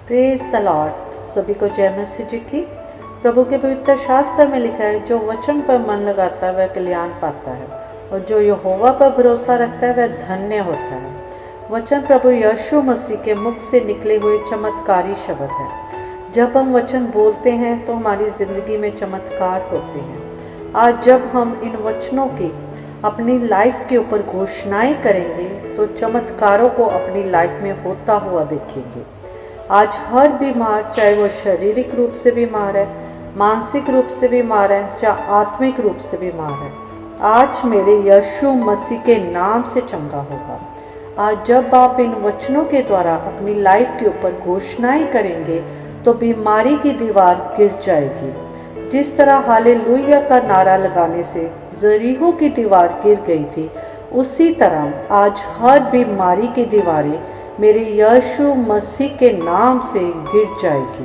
Praise the Lord. सभी को जय मसीह जी की। प्रभु के पवित्र शास्त्र में लिखा है, जो वचन पर मन लगाता है वह कल्याण पाता है, और जो यहोवा पर भरोसा रखता है वह धन्य होता है। वचन प्रभु यीशु मसीह के मुख से निकले हुए चमत्कारी शब्द है। जब हम वचन बोलते हैं तो हमारी ज़िंदगी में चमत्कार होते हैं। आज जब हम इन वचनों की अपनी लाइफ के ऊपर घोषणाएं करेंगे तो चमत्कारों को अपनी लाइफ में होता हुआ देखेंगे। आज हर बीमार, चाहे वो शारीरिक रूप से बीमार है, मानसिक रूप से बीमार है, चाहे आत्मिक रूप से बीमार है, आज मेरे यीशु मसीह के नाम से चंगा होगा। आज जब आप इन वचनों के द्वारा अपनी लाइफ के ऊपर घोषणाएं करेंगे तो बीमारी की दीवार गिर जाएगी। जिस तरह हालेलुया का नारा लगाने से जरीहो की दीवार गिर गई थी, उसी तरह आज हर बीमारी की दीवारें मेरे यीशु मसीह के नाम से गिर जाएगी।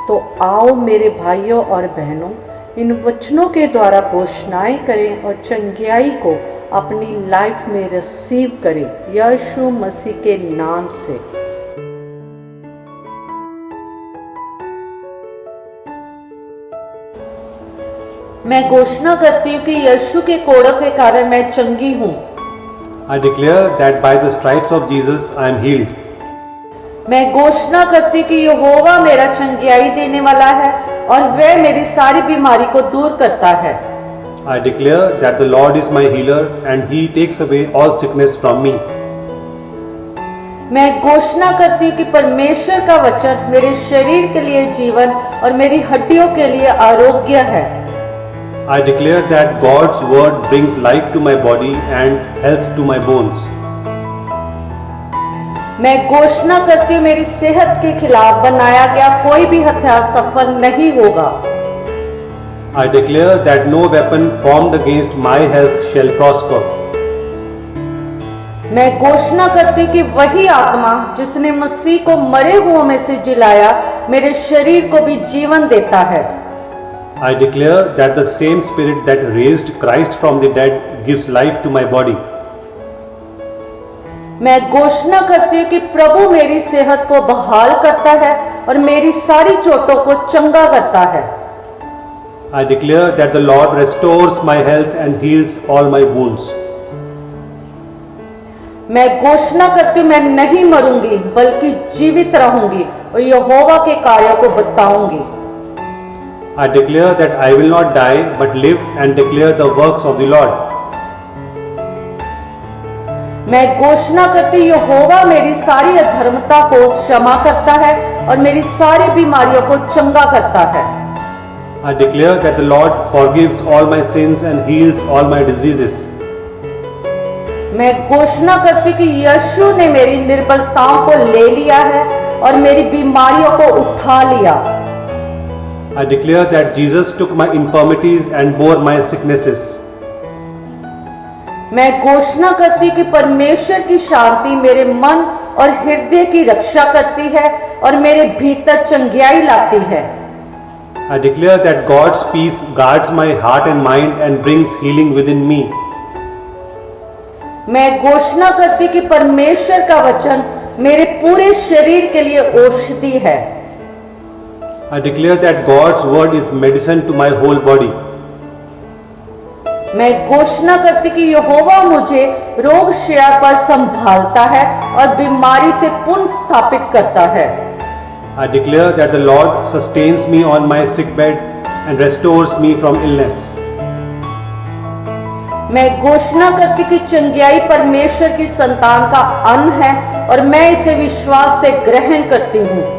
तो आओ मेरे भाइयों और बहनों, इन वचनों के द्वारा घोषणाएं करें और चंगियाई को अपनी लाइफ में रिसीव करें यीशु मसीह के नाम से। मैं घोषणा करती हूँ कि यीशु के कोड़ों के कारण मैं चंगी हूँ। I declare that by the stripes of Jesus I am healed. मैं घोषणा करती हूँ कि यहोवा मेरा चंगियाई देने वाला है और वह मेरी सारी बीमारी को दूर करता है। I declare that the Lord is my healer and He takes away all sickness from me. मैं घोषणा करती हूँ कि परमेश्वर का वचन मेरे शरीर के लिए जीवन और मेरी हड्डियों के लिए आरोग्य है। I declare that God's word brings life to my body and health to my bones. मैं घोषणा करती हूँ मेरी सेहत के खिलाफ बनाया गया कोई भी हथियार सफल नहीं होगा। I declare that no weapon formed against my health shall prosper. मैं घोषणा करती हूँ कि वही आत्मा जिसने मसीह को मरे हुओं में से जिलाया मेरे शरीर को भी जीवन देता है। I declare that the same spirit that raised Christ from the dead gives life to my body. मैं घोषणा करती हूँ कि प्रभु मेरी सेहत को बहाल करता है और मेरी सारी चोटों को चंगा करता है। I declare that the Lord restores my health and heals all my wounds. मैं घोषणा करती हूँ मैं नहीं मरूंगी बल्कि जीवित रहूंगी और यहोवा के कार्यों को बताऊंगी। I declare that I will not die but live and declare the works of the Lord. मैं घोषणा करती हूँ यहोवा मेरी सारी अधर्मता को क्षमा करता है और मेरी सारी बीमारियों को चंगा करता है। I declare that the Lord forgives all my sins and heals all my diseases. मैं घोषणा करती हूँ कि यीशु ने मेरी निर्बलताओं को ले लिया है और मेरी बीमारियों को उठा लिया। I declare that Jesus took my infirmities and bore my sicknesses. मैं घोषणा करती हूँ कि परमेश्वर की शांति मेरे मन और हृदय की रक्षा करती है और मेरे भीतर चंगियाई लाती है। I declare that God's peace guards my heart and mind and brings healing within me. मैं घोषणा करती हूँ कि परमेश्वर का वचन मेरे पूरे शरीर के लिए औषधि है। I declare that God's word is medicine to my whole body. मैं घोषणा करती कि यहोवा मुझे रोग शैया पर संभालता है और बीमारी से पुनः स्थापित करता है। I declare that the Lord sustains me on my sick bed and restores me from illness. मैं घोषणा करती कि चंगियाई परमेश्वर की संतान का अन्न है और मैं इसे विश्वास से ग्रहण करती हूँ।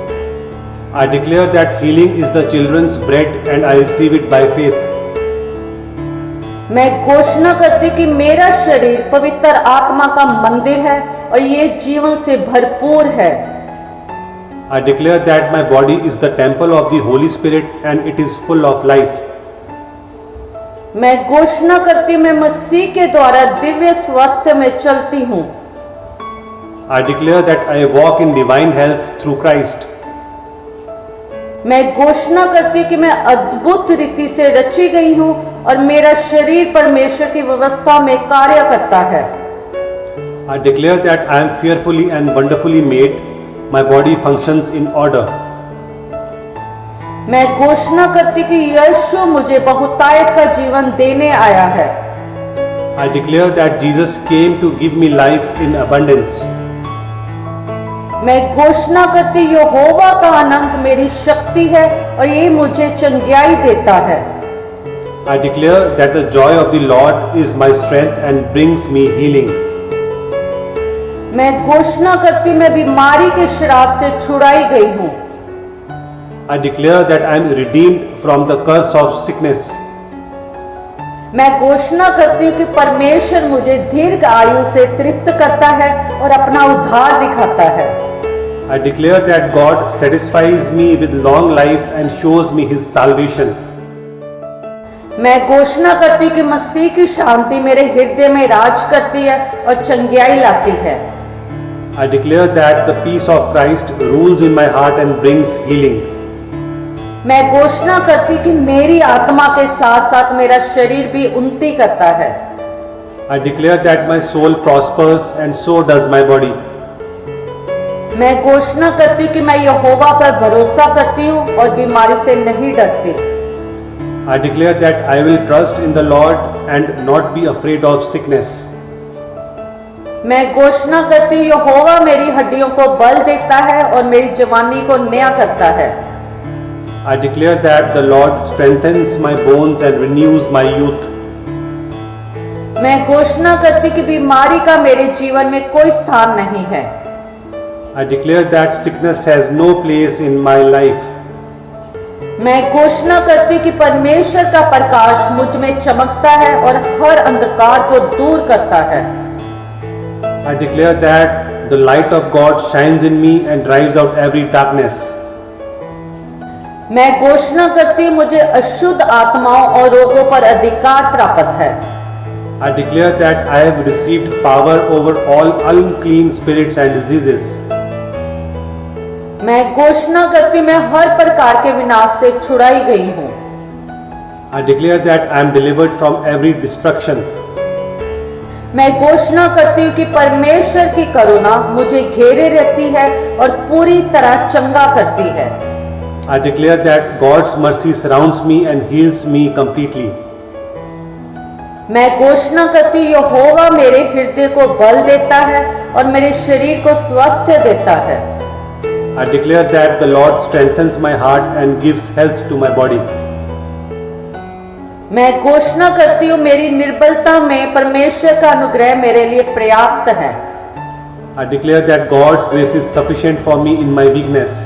I declare that healing is the children's bread and I receive it by faith. मैं घोषणा करती कि मेरा शरीर पवित्र आत्मा का मंदिर है और ये जीवन से भरपूर है। I declare that my body is the temple of the Holy Spirit and it is full of life. मैं घोषणा करती मैं मसीह के द्वारा दिव्य स्वास्थ्य में चलती हूँ। I declare that I walk in divine health through Christ. मैं घोषणा करती कि मैं अद्भुत रीति से रची गई हूँ और मेरा शरीर परमेश्वर की व्यवस्था में कार्य करता है। I declare that I am fearfully and wonderfully made my body functions in order. मैं घोषणा करती कि यीशु मुझे बहुतायत का जीवन देने आया है। I declare that Jesus came to give me life in abundance. मैं घोषणा करती यहोवा का आनंद मेरी शक्ति है और ये मुझे चंगाई देता है। I declare that the joy of the Lord is my strength and brings me healing. मैं घोषणा करती मैं बीमारी के श्राप से छुड़ाई गई हूँ। I declare that I am redeemed from the curse of sickness. मैं घोषणा करती हूँ कि परमेश्वर मुझे दीर्घ आयु से तृप्त करता है और अपना उद्धार दिखाता है। I declare that God satisfies me with long life and shows me His salvation. मैं घोषणा करती हूँ कि मसीह की शांति मेरे हृदय में राज करती है और चंगाई लाती है। I declare that the peace of Christ rules in my heart and brings healing. मैं घोषणा करती कि मेरी आत्मा के साथ साथ मेरा शरीर भी उन्नति करता है। I declare that my soul prospers and so does my body. मैं घोषणा करती कि मैं यहोवा पर भरोसा करती हूँ और बीमारी से नहीं डरती। I declare that I will trust in the Lord and not be afraid of sickness. मैं घोषणा करती हूँ यहोवा मेरी हड्डियों को बल देता है और मेरी जवानी को नया करता है। I declare that the Lord strengthens my bones and renews my youth. मैं घोषणा करती कि बीमारी का मेरे जीवन में कोई स्थान नहीं है। I declare that sickness has no place in my life. मैं घोषणा करती कि परमेश्वर का प्रकाश मुझ में चमकता है और हर अंधकार को दूर करता है। I declare that the light of God shines in me and drives out every darkness. मैं घोषणा करती मुझे अशुद्ध आत्माओं और रोगों पर अधिकार प्राप्त है। I declare that I have received power over all unclean spirits and diseases. मैं घोषणा करती मैं हर प्रकार के विनाश से छुड़ाई गई हूँ। I declare that I am delivered from every destruction. मैं घोषणा करती हूँ कि परमेश्वर की करुणा मुझे घेरे रहती है और पूरी तरह चंगा करती है। I declare that God's mercy surrounds me and heals me completely. मैं घोषणा करती हूँ यहोवा मेरे हृदय को बल देता है और मेरे शरीर को स्वास्थ्य देता है। I declare that the Lord strengthens my heart and gives health to my body. मैं घोषणा करती हूँ मेरी निर्बलता में परमेश्वर का अनुग्रह मेरे लिए पर्याप्त है। I declare that God's grace is sufficient for me in my weakness.